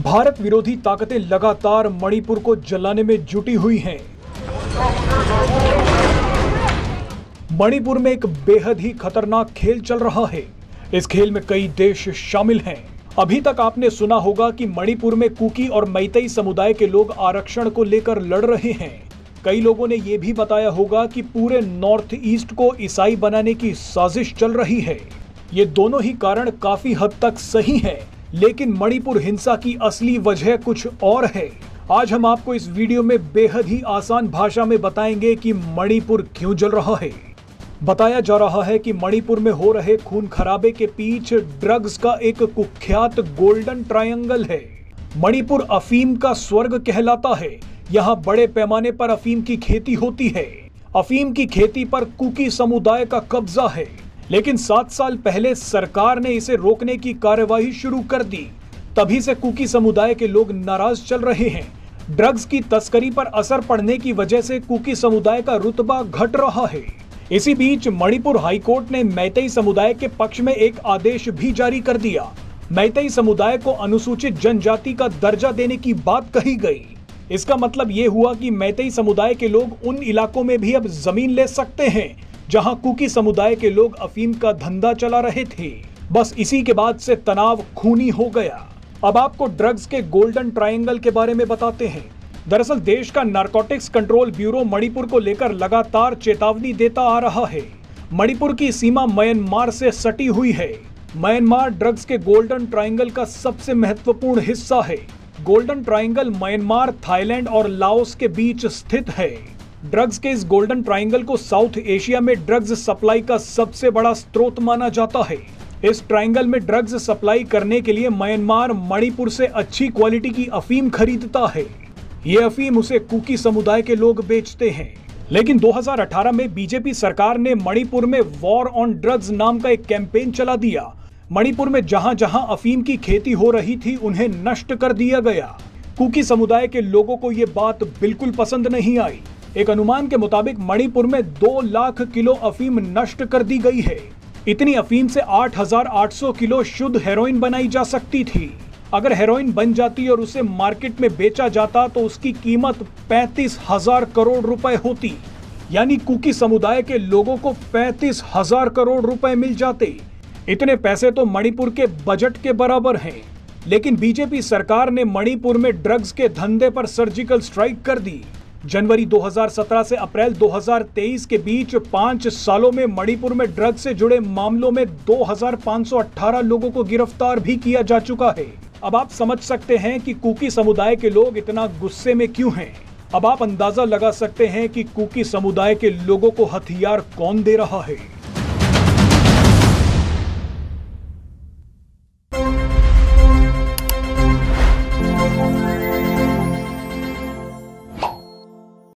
भारत विरोधी ताकतें लगातार मणिपुर को जलाने में जुटी हुई हैं। मणिपुर में एक बेहद ही खतरनाक खेल चल रहा है। इस खेल में कई देश शामिल हैं। अभी तक आपने सुना होगा कि मणिपुर में कुकी और मैतेई समुदाय के लोग आरक्षण को लेकर लड़ रहे हैं। कई लोगों ने यह भी बताया होगा कि पूरे नॉर्थ ईस्ट को ईसाई बनाने की साजिश चल रही है। ये दोनों ही कारण काफी हद तक सही हैं, लेकिन मणिपुर हिंसा की असली वजह कुछ और है। आज हम आपको इस वीडियो में बेहद ही आसान भाषा में बताएंगे कि मणिपुर क्यों जल रहा है। बताया जा रहा है कि मणिपुर में हो रहे खून खराबे के पीछे ड्रग्स का एक कुख्यात गोल्डन ट्रायंगल है। मणिपुर अफीम का स्वर्ग कहलाता है। यहाँ बड़े पैमाने पर अफीम की खेती होती है। अफीम की खेती पर कुकी समुदाय का कब्जा है, लेकिन 7 साल पहले सरकार ने इसे रोकने की कार्यवाही शुरू कर दी। तभी से कुकी समुदाय के लोग नाराज चल रहे हैं। ड्रग्स की तस्करी पर असर पड़ने की वजह से कुकी समुदाय का रुतबा घट रहा है। इसी बीच मणिपुर हाईकोर्ट ने मैतेई समुदाय के पक्ष में एक आदेश भी जारी कर दिया। मैतेई समुदाय को अनुसूचित जनजाति का दर्जा देने की बात कही गई। इसका मतलब ये हुआ कि मैतेई समुदाय के लोग उन इलाकों में भी अब जमीन ले सकते हैं जहां कुकी समुदाय के लोग अफीम का धंधा चला रहे थे। बस इसी के बाद से तनाव खूनी हो गया। अब आपको ड्रग्स के गोल्डन ट्रायंगल के बारे में बताते हैं। दरअसल देश का नारकोटिक्स कंट्रोल ब्यूरो मणिपुर को लेकर लगातार चेतावनी देता आ रहा है। मणिपुर की सीमा म्यांमार से सटी हुई है। म्यांमार ड्रग्स के गोल्डन ट्रायंगल का सबसे महत्वपूर्ण हिस्सा है। गोल्डन ट्रायंगल म्यांमार, थाईलैंड और लाओस के बीच स्थित है। ड्रग्स के इस गोल्डन ट्रायंगल को साउथ एशिया में ड्रग्स सप्लाई का सबसे बड़ा स्रोत माना जाता है। इस ट्रायंगल में ड्रग्स सप्लाई करने के लिए म्यांमार मणिपुर से अच्छी क्वालिटी की अफीम खरीदता है। ये अफीम उसे कुकी समुदाय के लोग बेचते हैं। लेकिन 2018 में बीजेपी सरकार ने मणिपुर में वॉर ऑन ड्रग्स नाम का एक कैंपेन चला दिया। मणिपुर में जहां जहां अफीम की खेती हो रही थी उन्हें नष्ट कर दिया गया। कुकी समुदाय के लोगों को ये बात बिल्कुल पसंद नहीं आई। एक अनुमान के मुताबिक मणिपुर में 2 लाख किलो अफीम नष्ट कर दी गई है। इतनी अफीम से 8,800 किलो शुद्ध हेरोइन बनाई जा सकती थी। अगर हेरोइन बन जाती और उसे मार्केट में बेचा जाता तो उसकी कीमत 35,000 करोड़ रुपए होती। यानी कुकी समुदाय के लोगों को 35,000 करोड़ रुपए मिल जाते। इतने पैसे तो मणिपुर के बजट के बराबर हैं। लेकिन बीजेपी सरकार ने मणिपुर में ड्रग्स के धंधे पर सर्जिकल स्ट्राइक कर दी। जनवरी 2017 से अप्रैल 2023 के बीच 5 सालों में मणिपुर में ड्रग्स से जुड़े मामलों में 2,518 लोगों को गिरफ्तार भी किया जा चुका है। अब आप समझ सकते हैं कि कुकी समुदाय के लोग इतना गुस्से में क्यों हैं। अब आप अंदाजा लगा सकते हैं कि कुकी समुदाय के लोगों को हथियार कौन दे रहा है।